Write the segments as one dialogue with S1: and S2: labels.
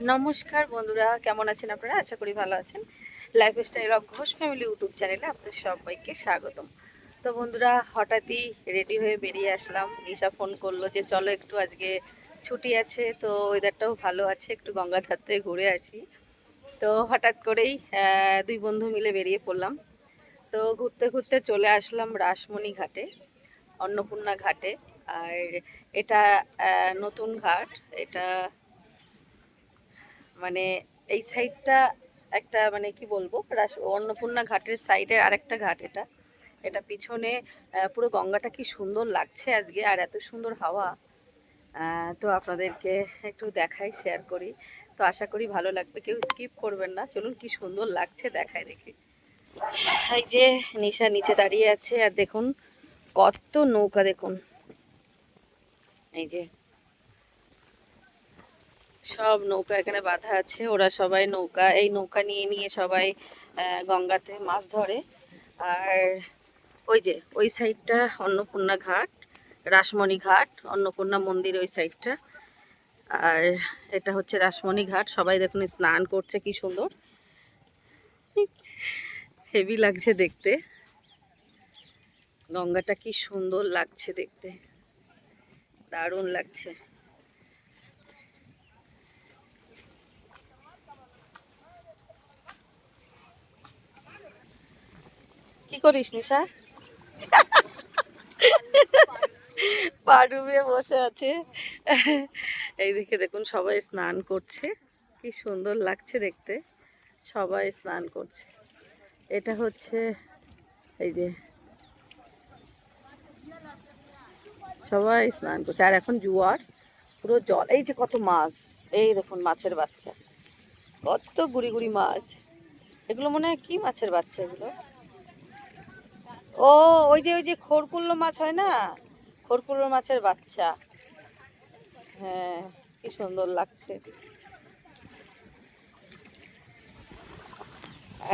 S1: নমস্কার বন্ধুরা, কেমন আছেন আপনারা? আশা করি ভালো আছেন। Lifestyle of Ghosh family YouTube চ্যানেলে আপনাদের সবাইকে স্বাগতম। তো বন্ধুরা, হঠাৎই রেডি হয়ে বেরিয়ে আসলাম। নিশা ফোন করলো যে চলো একটু আজকে ছুটি আছে, তো ওয়েদারটাও ভালো আছে, একটু গঙ্গার ধার থেকে ঘুরে আসি। তো হঠাৎ করেই দুই বন্ধু মিলে বেরিয়ে পড়লাম। তো ঘুরতে ঘুরতে চলে আসলাম রাসমণি ঘাটে, অন্নপূর্ণা ঘাটে। আর এটা নতুন ঘাট। এটা মানে এই সাইডটা একটা মানে কি বলবো, অন্নপূর্ণা ঘাটের সাইডের আরেকটা ঘাট এটা। এটা পিছনে পুরো গঙ্গাটা কি সুন্দর লাগছে আজকে, আর এত সুন্দর হাওয়া। তো আপনাদেরকে একটু দেখাই, শেয়ার করি। তো আশা করি ভালো লাগবে, কেউ স্কিপ করবেন না। চলুন, কি সুন্দর লাগছে দেখাই দেখি। এই যে নিশা নিচে দাঁড়িয়ে আছে, আর দেখুন কত নৌকা, দেখুন এই যে সব নৌকা এখানে বাঁধা আছে। ওরা সবাই নৌকা, এই নৌকা নিয়ে নিয়ে সবাই গঙ্গাতে মাছ ধরে। আর ওই যে ওই সাইডটা অন্নপূর্ণা ঘাট, রাসমণি ঘাট, অন্নপূর্ণা মন্দির ওই সাইডটা। আর এটা হচ্ছে রাসমণি ঘাট। সবাই দেখুন স্নান করছে, কি সুন্দর, হেভি লাগছে দেখতে। গঙ্গাটা কি সুন্দর লাগছে দেখতে, দারুণ লাগছে। কি করিস নিশা? পা ডুবিয়ে বসে আছে। এই দিকে দেখুন সবাই স্নান করছে, কি সুন্দর লাগছে দেখতে। সবাই স্নান করছে। এটা হচ্ছে এই যে সবাই স্নান করছে, আর এখন জোয়ার, পুরো জল। এই যে কত মাছ, এই দেখুন মাছের বাচ্চা, কত গুড়ি গুড়ি মাছ। এগুলো মনে হয় কি মাছের বাচ্চা এগুলো? ও, ওই যে খড়কুল্লো মাছ হয় না, খড়কুল্লো মাছের বাচ্চা। হ্যাঁ, কি সুন্দর লাগছে।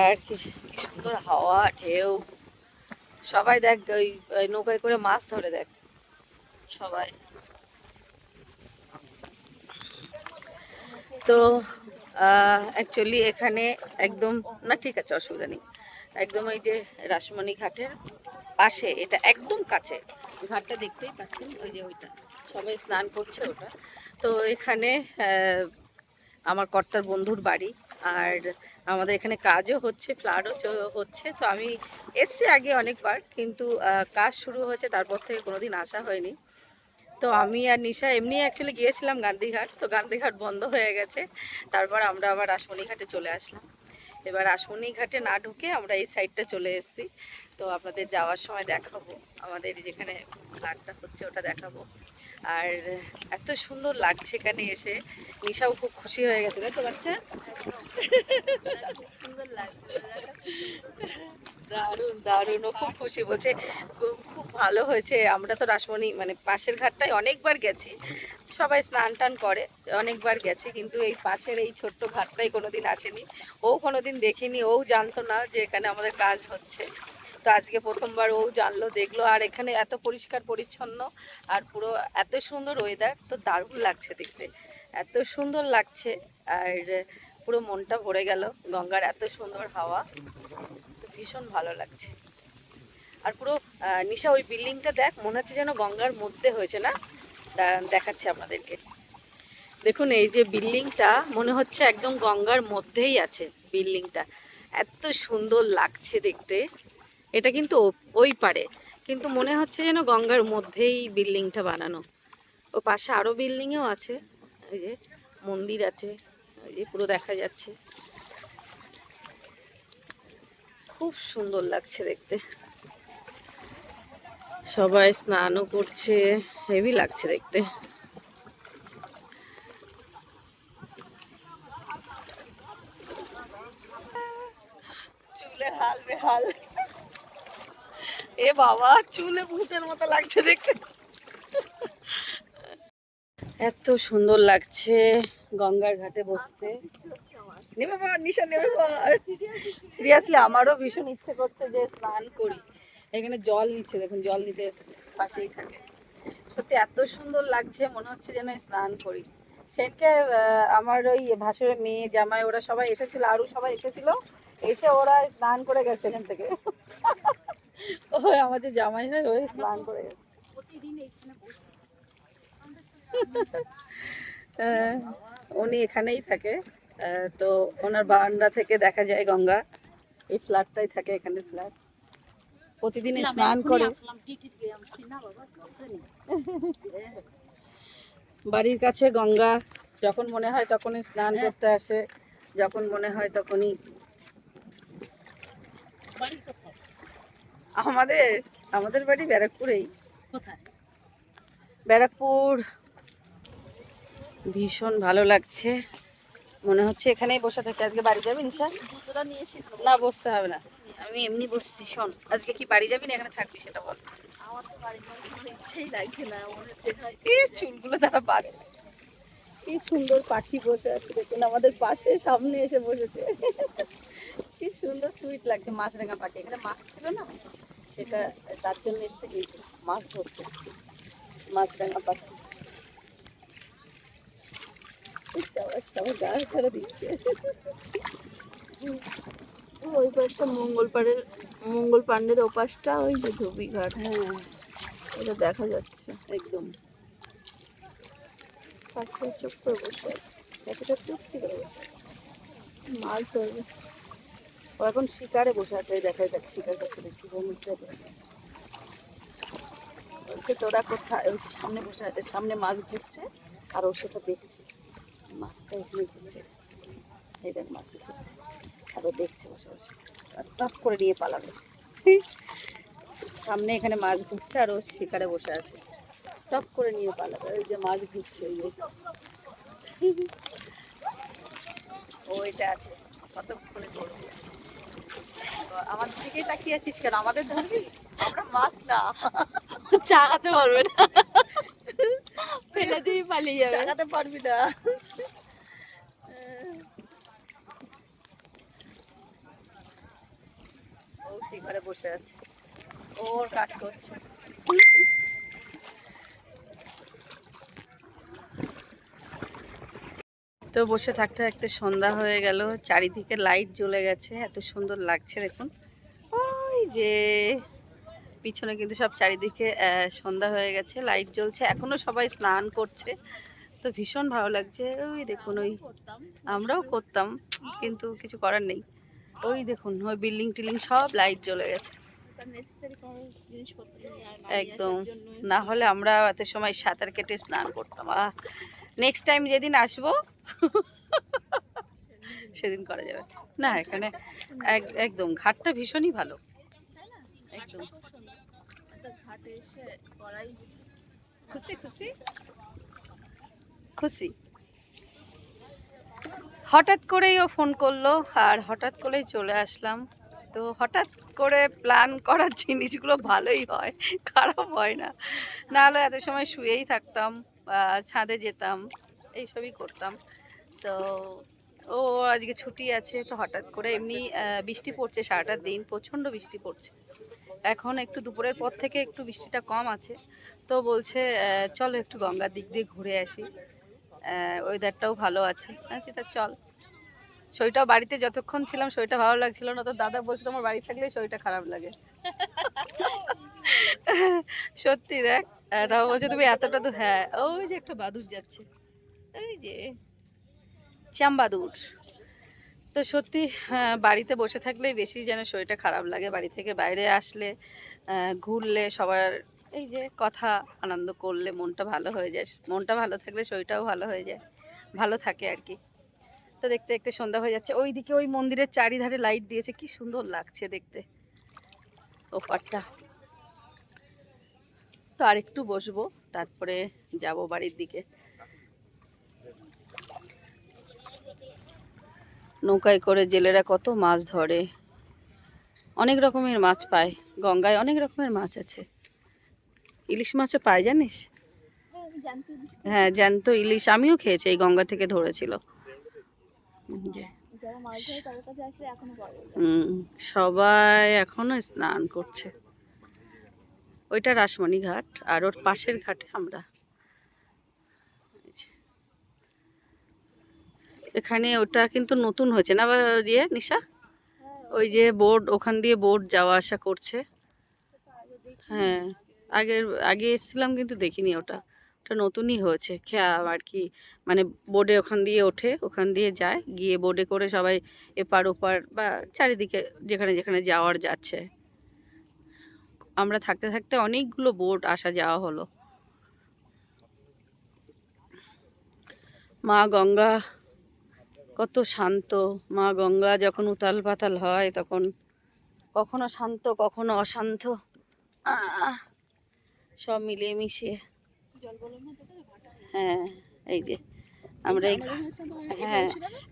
S1: আর কি কি সুন্দর হাওয়া, ঢেউ। সবাই দেখ ওই নৌকায় করে মাছ ধরে, দেখ সবাই। তো অ্যাকচুয়ালি এখানে একদম, না ঠিক আছে, অসুবিধা নেই। একদম এই যে রাসমণি ঘাটের পাশে, এটা একদম কাছে। ঘাটটা দেখতেই পাচ্ছেন, ওই যে ওইটা সবাই স্নান করছে ওটা। তো এখানে আমার কর্তার বন্ধুর বাড়ি। আর আমাদের এখানে কাজও হচ্ছে, ফ্লাডও হচ্ছে। তো আমি এসছি আগে অনেকবার, কিন্তু কাজ শুরু হয়েছে তারপর থেকে কোনোদিন আসা হয়নি। তো আমি আর নিশা এমনি অ্যাকচুয়ালি গিয়েছিলাম গান্ধীঘাট, তো গান্ধীঘাট বন্ধ হয়ে গেছে। তারপর আমরা আবার রাসমণি ঘাটে চলে আসলাম। এবার রাসমণি ঘাটে না ঢুকে আমরা এই সাইডটা চলে এসেছি। তো আপনাদের যাওয়ার সময় দেখাবো, আমাদের যেখানে ফ্ল্যাটটা হচ্ছে ওটা দেখাবো। আর এত সুন্দর লাগছে এখানে এসে। নিশাও খুব খুশি হয়ে গেছে, তাই তো বাচ্চা? দারুণ দারুণ, ও খুব খুশি, বলছে খুব খুব ভালো হয়েছে। আমরা তো রাসমণি মানে পাশের ঘাটটায় অনেকবার গেছি, সবাই স্নান টান করে, অনেকবার গেছি, কিন্তু এই পাশের এই ছোট্ট ঘাটটাই কোনোদিন আসেনি। ও কোনোদিন দেখিনি, ও জানতো না যে এখানে আমাদের কাজ হচ্ছে। তো আজকে প্রথমবার ও জানলো, দেখলো। আর এখানে এত পরিষ্কার পরিচ্ছন্ন, আর পুরো এত সুন্দর ওয়েদার, তো দারুণ লাগছে দেখতে, এত সুন্দর লাগছে। আর পুরো মনটা ভরে গেল, গঙ্গার এত সুন্দর হাওয়া, তো ভীষণ ভালো লাগছে। আর পুরো নিশা ওই বিল্ডিংটা দেখ, মনে হচ্ছে যেন গঙ্গার মধ্যে হয়েছে না। দাঁড়ান দেখাচ্ছি আপনাদেরকে। দেখুন এই যে বিল্ডিংটা, মনে হচ্ছে একদম গঙ্গার মধ্যেই আছে বিল্ডিংটা, এত সুন্দর লাগছে দেখতে। এটা কিন্তু ওই পারে, কিন্তু মনে হচ্ছে যেন গঙ্গার মধ্যেই বিল্ডিংটা বানানো। ও পাশে আরো বিল্ডিংও আছে, এই যে মন্দির আছে, ওই যে পুরো দেখা যাচ্ছে, খুব সুন্দর লাগছে দেখতে। সবাই স্নানও করছে, হেভি লাগছে দেখতে। চুলে হাল বেহাল, এ বাবা, চুলে ভূতের মতো লাগছে দেখতে। এত সুন্দর লাগছে গঙ্গার ঘাটে বসতে। নেমে পড় নিশা, নেমে পড়। সিরিয়াসলি আমারও ভীষণ ইচ্ছে করছে যে স্নান করি। এখানে জল নিচ্ছে, দেখুন জল নিতে পাশেই থাকে। সত্যি এত সুন্দর লাগছে, মনে হচ্ছে যেন স্নান করি। সেদিনকে আমার ওই ভাসুরের মেয়ে জামাই ওরা সবাই এসেছিল, আরও সবাই এসেছিল, এসে ওরা স্নান করে গেছে এখান থেকে। ওই আমাদের জামাই হয় ওই স্নান করে গেছে। উনি এখানেই থাকে, তো ওনার বারান্দা থেকে দেখা যায় গঙ্গা। এই ফ্ল্যাটটাই থাকে, এখানে ফ্ল্যাট, প্রতিদিন স্নান করে। বাড়ির কাছে গঙ্গা, যখন মনে হয় তখনই স্নান করতে আসে, যখন মনে হয় তখনই। আমাদের আমাদের বাড়ি ব্যারাকপুরেই। ব্যারাকপুর। ভীষণ ভালো লাগছে, মনে হচ্ছে এখানেই বসে থাকে। আজকে বাড়ি যাবি নিশা? না, বসতে হবে না, আমি এমনি বসছি। শোন, আজকে কি বাড়ি যাবি না এখানে থাকবি সেটা বল। আমার তো বাড়ি যাওয়ার কোনো ইচ্ছেই লাগছে না, মনে হচ্ছে চুলগুলো তারা বাদ। কি সুন্দর পাখি বসে আছে দেখুন আমাদের পাশে, সামনে এসে বসেছে। কি সুন্দর সুইট লাগছে। মাছরাঙা পাখি, এখানে মাছ ছিল না, সেটা তার জন্য এসছে কিন্তু মাছ ধরতে। মাছরাঙা পাখি সবাই গায়ে ধরে দিচ্ছে। ওই পাশটা মঙ্গল পাণ্ডের ওপাশটা, ওই যে ধুবি ঘাট, হ্যাঁ এটা দেখা যাচ্ছে একদম। পাখিটা চুপ করে বসে আছে, পাখিটা চুপটি করে বসে আছে, মাছ ধরবে। ও এখন শিকারে বসে আছে, দেখা যাচ্ছে শিকার করতে দেখছি। বলছে তোরা কোথায়, ওই সামনে বসে আছে, সামনে মাছ ঘুরছে আর ও সেটা দেখছে। মাছটা এখানে ঘুরছে, এই দেখ মাছ ঘুরছে আর ও দেখছে বসে বসে, আর টপ করে নিয়ে পালাবে। সামনে এখানে মাছ ঘুরছে আর ও শিকারে বসে আছে, টপ করে নিয়ে পালাবে। ওই যে মাছ ঘুরছে, ওই যে ওইটা আছে, কতক্ষণে ধরবে। আমার দিকেই তাকিয়ে আছিস কেন? আমাদের ধরবি? আমরা মাছ না, চাগাতে পারবে না, ফেলে দিয়ে পালিয়ে যাবে, চাগাতে পারবি না। ও শিকারে বসে আছে, ওর কাজ করছে। তো বসে থাকতে থাকতে সন্ধ্যা হয়ে গেল, চারিদিকে লাইট জ্বলে গেছে, এত সুন্দর লাগছে দেখুন। ওই যে পিছনে কিন্তু সব চারিদিকে সন্ধ্যা হয়ে গেছে, লাইট জ্বলছে, এখনো সবাই স্নান করছে, তো ভীষণ ভালো লাগছে। ওই দেখুন, ওই আমরাও করতাম কিন্তু কিছু করার নেই। ওই দেখুন ওই বিল্ডিং টিল্ডিং সব লাইট জ্বলে গেছে একদম। না হলে আমরা এত সময় সাঁতার কেটে স্নান করতাম। নেক্সট টাইম যেদিন আসবো সেদিন করা যাবে। না এখানে একদম ঘাটটা ভীষণই ভালো, একদম ঘাটে এসে করাই খুশি খুশি খুশি। হঠাৎ করেই ও ফোন করলো আর হঠাৎ করেই চলে আসলাম। তো হঠাৎ করে প্ল্যান করার জিনিসগুলো ভালোই হয়, খারাপ হয় না। নাহলে এত সময় শুয়েই থাকতাম, ছাদে যেতাম, এইসবই করতাম। তো ও আজকে ছুটি আছে, তো হঠাৎ করে এমনি বৃষ্টি পড়ছে, সারাটা দিন প্রচণ্ড বৃষ্টি পড়ছে। এখন একটু দুপুরের পর থেকে একটু বৃষ্টিটা কম আছে, তো বলছে চলো একটু গঙ্গার দিক দিয়ে ঘুরে আসি, ওয়েদারটাও ভালো আছে। আচ্ছা তা চল। শরীরটাও বাড়িতে যতক্ষণ ছিলাম শরীরটা ভালো লাগছিল না, তো দাদা বলছে তোমার বাড়ি থাকলে শরীরটা খারাপ লাগে। সত্যি দেখ, তাও বলছে তুমি এতটা তো, হ্যাঁ ওই যে একটা বাদুর যাচ্ছে, এই যে চাম্বাদুর। তো সত্যি বাড়িতে বসে থাকলেই বেশি যেন শরীরটা খারাপ লাগে, বাড়ি থেকে বাইরে আসলে ঘুরলে সবার এই যে কথা আনন্দ করলে মনটা ভালো হয়ে যায়, মনটা ভালো থাকলে শরীরটাও ভালো হয়ে যায়, ভালো থাকে আর কি। তো দেখতে দেখতে সন্ধ্যা হয়ে যাচ্ছে, ওইদিকে ওই মন্দিরের চারিধারে লাইট দিয়েছে, কি সুন্দর লাগছে দেখতে ওপারটা। তো আর একটু বসবো, তারপরে যাব বাড়ির দিকে। নৌকায় করে জেলেরা কত মাছ ধরে, অনেক রকমের মাছ পায় গঙ্গায়, অনেক রকমের মাছ আছে। ইলিশ মাছও পায় জানিস? হ্যাঁ জ্যান্ত ইলিশ আমিও খেয়েছি, এই গঙ্গা থেকে ধরেছিল। সবাই এখনো স্নান করছে। ওইটা রাসমণি ঘাট আর ওর পাশের ঘাটে আমরা। এখানে ওটা কিন্তু নতুন হয়েছে না ইয়ে নিশা, ওই যে বোর্ড ওখান দিয়ে বোর্ড যাওয়া আসা করছে। হ্যাঁ, আগের আগে এসেছিলাম কিন্তু দেখিনি ওটা, ওটা নতুনই হয়েছে আর কি, মানে বোর্ডে ওখান দিয়ে ওঠে, ওখান দিয়ে যায়, গিয়ে বোর্ডে করে সবাই এপার ওপার বা চারিদিকে যেখানে যেখানে যাওয়ার যাচ্ছে। আমরা থাকতে থাকতে অনেকগুলো বোট আসা যাওয়া হলো। মা গঙ্গা কত শান্ত, মা গঙ্গা যখন উতাল পাতাল হয় তখন কখনো শান্ত কখনো অশান্ত, সব মিলিয়ে মিশিয়ে। হ্যাঁ, এই যে আমরা হ্যাঁ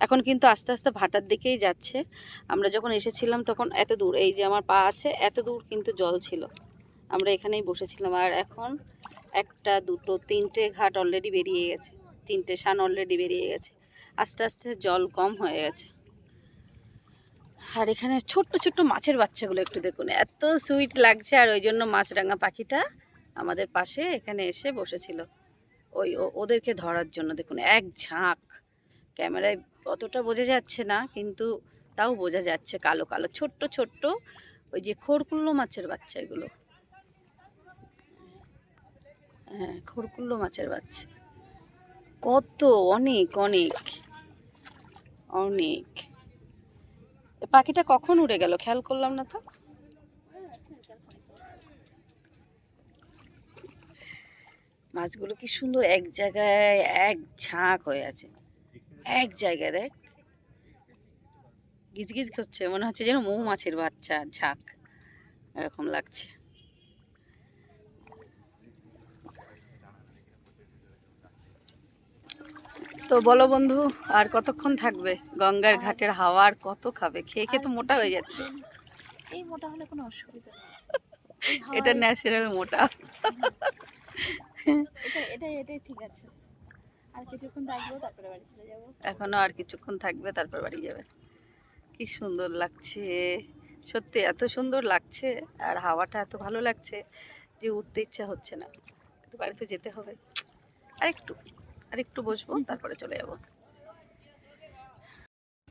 S1: এখন কিন্তু আস্তে আস্তে ভাটার দিকেই যাচ্ছে। আমরা যখন এসেছিলাম তখন এত দূর, এই যে আমার পা আছে এত দূর কিন্তু জল ছিল, আমরা এখানেই বসেছিলাম। আর এখন একটা দুটো তিনটে ঘাট অলরেডি বেরিয়ে গেছে, তিনটে শান অলরেডি বেরিয়ে গেছে, আস্তে আস্তে জল কম হয়ে গেছে। আর এখানে ছোট্ট ছোট্ট মাছের বাচ্চাগুলো একটু দেখুন, এত সুইট লাগছে। আর ওই জন্য মাছরাঙা পাখিটা আমাদের পাশে এখানে এসে বসেছিল ওই ওদেরকে ধরার জন্য। দেখুন এক ঝাঁক, ক্যামেরায় অতটা বোঝা যাচ্ছে না কিন্তু তাও বোঝা যাচ্ছে, কালো কালো ছোট্ট ছোট্ট ওই যে খড়কুল্লো মাছের বাচ্চা এগুলো। হ্যাঁ, খড়কুল্লো মাছের বাচ্চা কত, অনেক অনেক অনেক। পাখিটা কখন উড়ে গেল খেয়াল করলাম না তো। মাছগুলো কি সুন্দর এক জায়গায় এক ঝাঁক হয়ে আছে, এক জায়গায় দেখ গিজগিজ করছে, মনে হচ্ছে যেন মৌমাছির বাচ্চা ঝাঁক, এরকম লাগছে। তো বলো বন্ধু, আর কতক্ষণ থাকবে? গঙ্গার ঘাটের হাওয়া আর কত খাবে? খেয়ে খেয়ে তো মোটা হয়ে যাচ্ছে।
S2: এই মোটা হলে কোনো অসুবিধা নেই,
S1: এটা ন্যাচারাল মোটা।
S2: এটাই ঠিক আছে। আর কিছুক্ষণ থাকবো তারপরে বাড়ি চলে যাব।
S1: এখনো আর কিছুক্ষণ থাকবে তারপর বাড়ি যাবে। কি সুন্দর লাগছে, সত্যি এত সুন্দর লাগছে, আর হাওয়াটা এত ভালো লাগছে যে উঠতে ইচ্ছা হচ্ছে না, কিন্তু বাড়িতে যেতে হবে। আরেকটু বসবো তারপরে চলে যাব।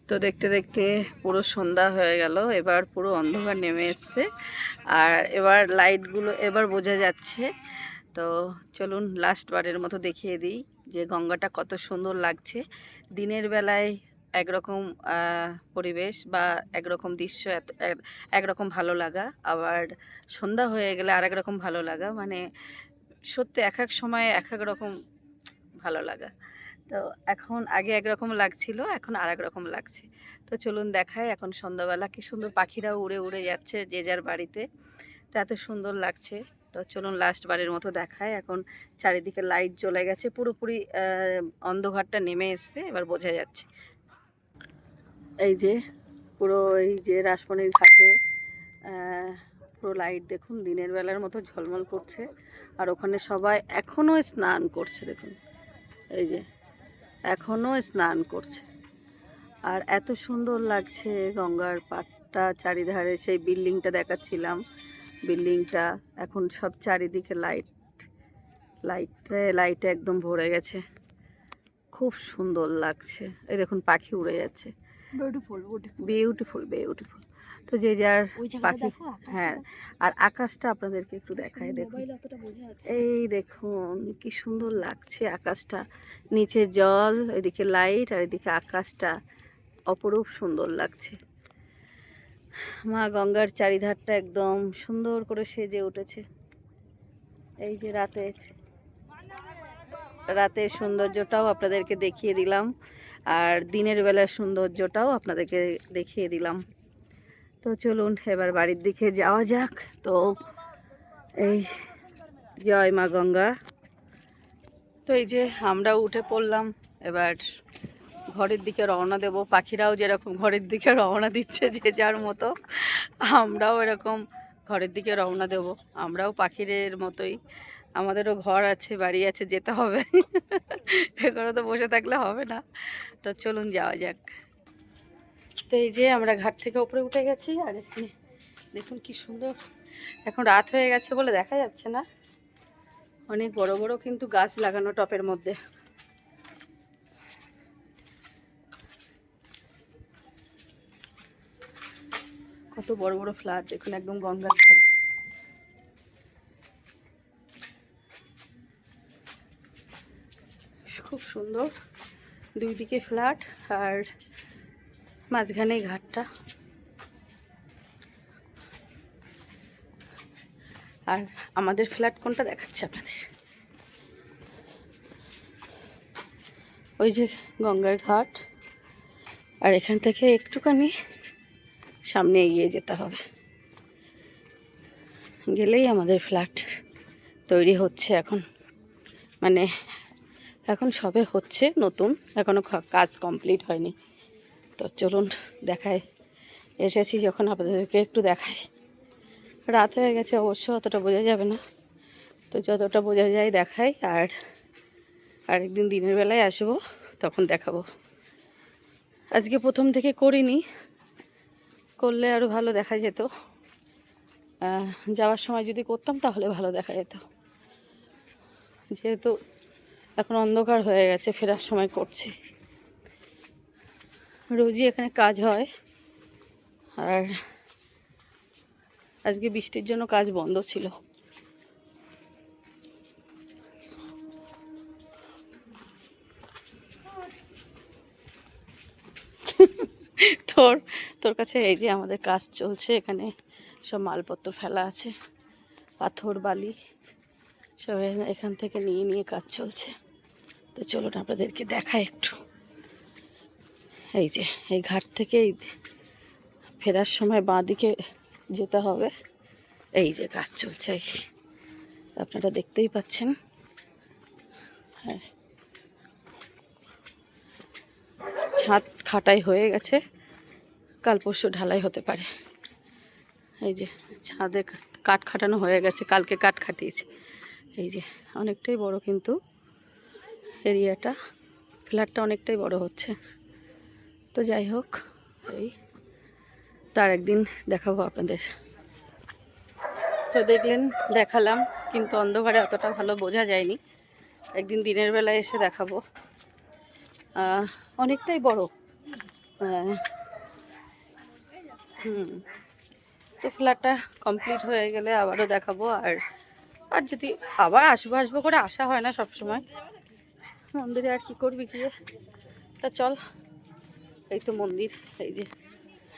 S1: তো দেখতে দেখতে পুরো সন্ধ্যা হয়ে গেল, এবার পুরো অন্ধকার নেমে এসছে, আর এবার লাইটগুলো এবার বোঝা যাচ্ছে। তো চলুন লাস্ট বারের মতো দেখিয়ে দিই যে গঙ্গাটা কত সুন্দর লাগছে। দিনের বেলায় একরকম পরিবেশ বা একরকম দৃশ্য, একরকম ভালো লাগা, আবার সন্ধ্যা হয়ে গেলে আর একরকম ভালো লাগা, মানে সত্যি এক এক সময় এক এক রকম ভালো লাগা। তো এখন আগে একরকম লাগছিল, এখন আর এক রকম লাগছে। তো চলুন দেখায়, এখন সন্ধ্যাবেলা কি সুন্দর পাখিরাও উড়ে উড়ে যাচ্ছে যে যার বাড়িতে, তো এত সুন্দর লাগছে। তো চলুন লাস্ট বারের মতো দেখায়, এখন চারিদিকে লাইট জ্বলে গেছে, পুরোপুরি অন্ধকারটা নেমে এসছে, এবার বোঝা যাচ্ছে। এই যে পুরো এই যে রাসমণির ঘাটে পুরো লাইট দেখুন, দিনের বেলার মতো ঝলমল করছে। আর ওখানে সবাই এখনও স্নান করছে, দেখুন এই যে এখনও স্নান করছে। আর এত সুন্দর লাগছে গঙ্গার পাড়টা, চারিধারে সেই বিল্ডিংটা দেখাচ্ছিলাম, বিল্ডিংটা এখন সব চারিদিকে লাইটে একদম ভরে গেছে, খুব সুন্দর লাগছে। এই দেখুন পাখি উড়ে যাচ্ছে, বিউটিফুল বিউটিফুল। তো যে যার পাখি, হ্যাঁ, আর আকাশটা আপনাদেরকে একটু দেখায়, দেখুন এই দেখুন কি সুন্দর লাগছে আকাশটা, নিচে জল, এদিকে লাইট, আর এদিকে আকাশটা অপরূপ সুন্দর লাগছে। মা গঙ্গার চারিধারটা একদম সুন্দর করে সেজে উঠেছে। এই যে রাতের সৌন্দর্যটাও আপনাদেরকে দেখিয়ে দিলাম, আর দিনের বেলার সৌন্দর্যটাও আপনাদেরকে দেখিয়ে দিলাম। তো চলুন এবার বাড়ির দিকে যাওয়া যাক। তো এই জয় মা গঙ্গা। তো এই যে আমরাও উঠে পড়লাম, এবার ঘরের দিকে রওনা দেব। পাখিরাও যেরকম ঘরের দিকে রওনা দিচ্ছে যে যার মতো, আমরাও এরকম ঘরের দিকে রওনা দেব। আমরাও পাখিদের মতোই, আমাদেরও ঘর আছে, বাড়ি আছে, যেতে হবে। এখানে তো বসে থাকলে হবে না। তো চলুন যাওয়া যাক। তো এই যে আমরা ঘাট থেকে উপরে উঠে গেছি, আর এখানে দেখুন কি সুন্দর, এখন রাত হয়ে গেছে বলে দেখা যাচ্ছে না, অনেক বড় বড় কিন্তু গাছ লাগানো টপের মধ্যে। কত বড় বড় ফ্ল্যাট দেখুন, একদম গঙ্গার ধারে। খুব সুন্দর, দুই দিকে ফ্ল্যাট আর মাঝখানে ঘাটটা। আর আমাদের ফ্ল্যাট কোনটা দেখাচ্ছে আপনাদের, ওই যে গঙ্গার ঘাট। আর এখান থেকে একটুখানি সামনে এগিয়ে যেতে হবে, গেলেই আমাদের ফ্ল্যাট তৈরি হচ্ছে এখন। মানে এখন সবে হচ্ছে, নতুন, এখনও কাজ কমপ্লিট হয়নি। তো চলুন দেখায়, এসেছি যখন আপনাদেরকে একটু দেখাই। রাত হয়ে গেছে অবশ্য, অতটা বোঝা যাবে না, তো যতটা বোঝা যায় দেখাই। আর আরেকদিন দিনের বেলায় আসবো, তখন দেখাবো। আজকে প্রথম থেকে করিনি, করলে আরও ভালো দেখা যেত। যাওয়ার সময় যদি করতাম তাহলে ভালো দেখা যেত, যেহেতু এখন অন্ধকার হয়ে গেছে, ফেরার সময় করছি। রোজই এখানে কাজ হয়, আর আজকে বৃষ্টির জন্য কাজ বন্ধ ছিল। তোর তোর কাছে এই যে আমাদের কাজ চলছে, এখানে সব মালপত্র ফেলা আছে, পাথর বালি সব এখান থেকে নিয়ে নিয়ে কাজ চলছে। তো চলুন আপনাদেরকে দেখাই একটু। এই যে এই ঘাট থেকে এই ফেরার সময় বাঁ দিকে যেতে হবে, এই যে কাজ চলছে, আপনারা দেখতেই পাচ্ছেন। হ্যাঁ, ছাদ খাটাই হয়ে গেছে, কাল পরশু ঢালাই হতে পারে। এই যে ছাদে কাঠ খাটানো হয়ে গেছে, কালকে কাঠ খাটিয়েছে। এই যে অনেকটাই বড়, কিন্তু এরিয়াটা, ফ্ল্যাটটা অনেকটাই বড় হচ্ছে। তো যাই হোক, এই তার একদিন দেখাবো আপনাদের। তো দেখলেন, দেখালাম, কিন্তু অন্ধকারে অতটা ভালো বোঝা যায়নি। একদিন দিনের বেলায় এসে দেখাবো। অনেকটাই বড়। তো ফ্ল্যাটটা কমপ্লিট হয়ে গেলে আবারও দেখাবো। আর আর যদি আবার আসবো করে আসা হয় না সব সময়, মন্দিরে আর কি করবি গিয়ে। তা চল, এই তো মন্দির,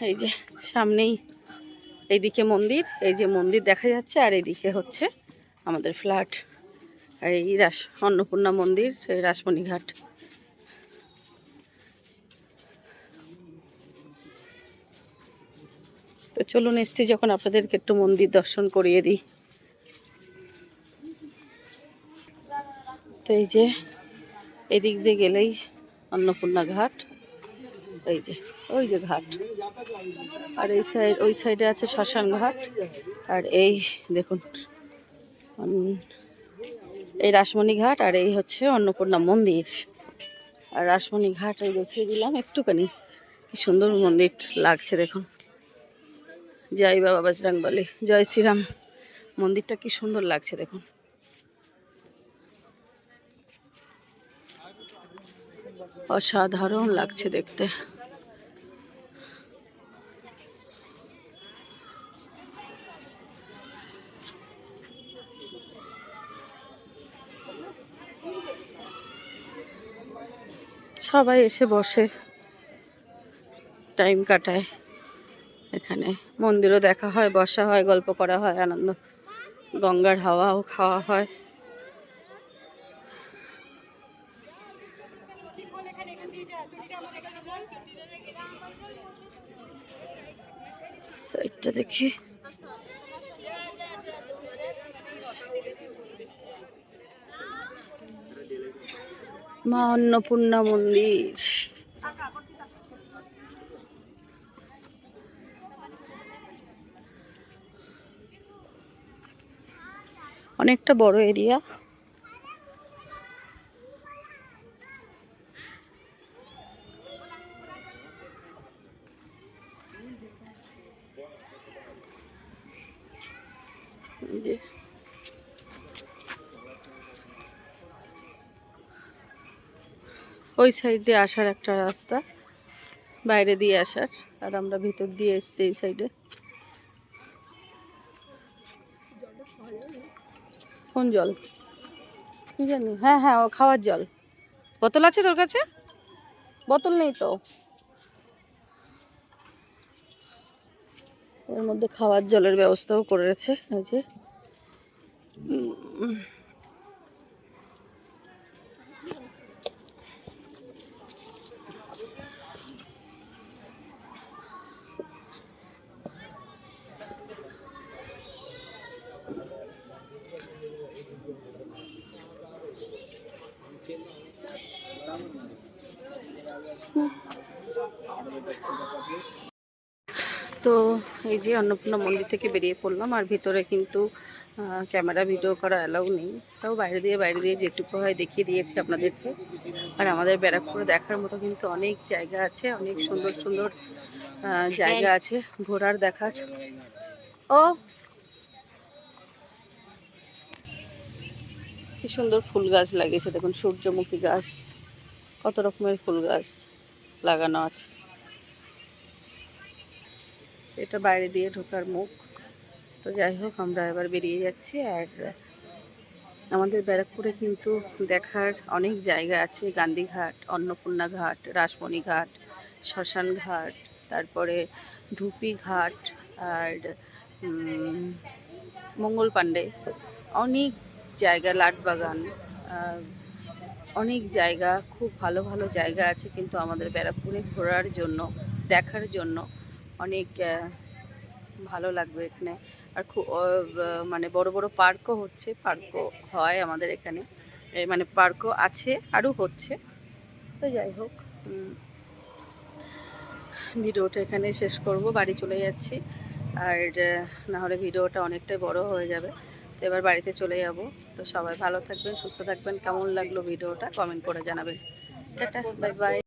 S1: এই যে সামনেই এইদিকে মন্দির, এই যে মন্দির দেখা যাচ্ছে, আর এইদিকে হচ্ছে আমাদের ফ্ল্যাট। আর এই অন্নপূর্ণা মন্দির, এই রাসমণি ঘাট। তো চলুন, এসছি যখন আপনাদেরকে একটু মন্দির দর্শন করিয়ে দিই। তো এই যে এদিক দিয়ে গেলেই অন্নপূর্ণা ঘাট, এই যে ওই যে ঘাট। আর এই ওই সাইডে আছে শ্মশান ঘাট। আর এই দেখুন এই রাসমণি ঘাট, আর এই হচ্ছে অন্নপূর্ণা মন্দির। আর রাসমণি ঘাট এই দেখিয়ে দিলাম একটুখানি, কি সুন্দর মন্দির লাগছে দেখুন। জয় বাবা বজরংবলী, জয় শ্রীরাম। মন্দিরটা কি সুন্দর লাগছে দেখুন। অসাধারণ লাগছে দেখতে। সবাই এসে বসে, টাইম কাটায় এখানে। মন্দিরও দেখা হয়, বসা হয়, গল্প করা হয়, আনন্দ, গঙ্গার হাওয়াও খাওয়া হয়। সাইডটা দেখি, মা অন্নপূর্ণা মন্দির। অনেকটা বড় এরিয়া। যে ওই সাইডে আসার একটা রাস্তা, বাইরে দিয়ে আসার, আর আমরা ভিতর দিয়ে এসছি এই সাইডে। কোন জল কি জানি, হ্যাঁ হ্যাঁ ও খাওয়ার জল। বোতল আছে তোর কাছে? বোতল নেই তো। এর মধ্যে খাওয়ার জলের ব্যবস্থাও করেছে এই যে। তো এই যে অন্নপূর্ণা মন্দির থেকে বেরিয়ে পড়লাম, আর ভিতরে কিন্তু ক্যামেরা ভিডিও করা অ্যালাউ নেই, তাও বাইরে দিয়ে যেটুকু হয় দেখিয়ে দিয়েছি আপনাদেরকে। আর আমাদের ব্যারাকপুরে দেখার মতো কিন্তু অনেক জায়গা আছে, অনেক সুন্দর সুন্দর জায়গা আছে ঘোরার দেখার। ও কি সুন্দর ফুল গাছ লাগিয়েছে দেখুন, সূর্যমুখী গাছ, কত রকমের ফুল গাছ লাগানো আছে। এটা বাইরে দিয়ে ঢোকার মুখ। তো যাই হোক, আমরা এবার বেরিয়ে যাচ্ছি। আর আমাদের ব্যারাকপুরে কিন্তু দেখার অনেক জায়গা আছে, গান্ধীঘাট, অন্নপূর্ণা ঘাট, রাসমণি ঘাট, শ্মশান ঘাট, তারপরে ধুপি ঘাট, আর মঙ্গল পাণ্ডে, অনেক জায়গা, লাটবাগান, অনেক জায়গা, খুব ভালো ভালো জায়গা আছে কিন্তু আমাদের ব্যারাকপুরে ঘোরার জন্য, দেখার জন্য অনেক ভালো লাগবে এখানে। আর খুব মানে বড় বড় পার্কও হচ্ছে, পার্কও হয় আমাদের এখানে, মানে পার্কও আছে আরও হচ্ছে। তো যাই হোক, ভিডিওটা এখানে শেষ করব, বাড়ি চলে যাচ্ছি। আর না হলে ভিডিওটা অনেকটাই বড় হয়ে যাবে। তো এবার বাড়িতে চলে যাব। তো সবাই ভালো থাকবেন, সুস্থ থাকবেন। কেমন লাগলো ভিডিওটা কমেন্ট করে জানাবেন। Tata, bye bye.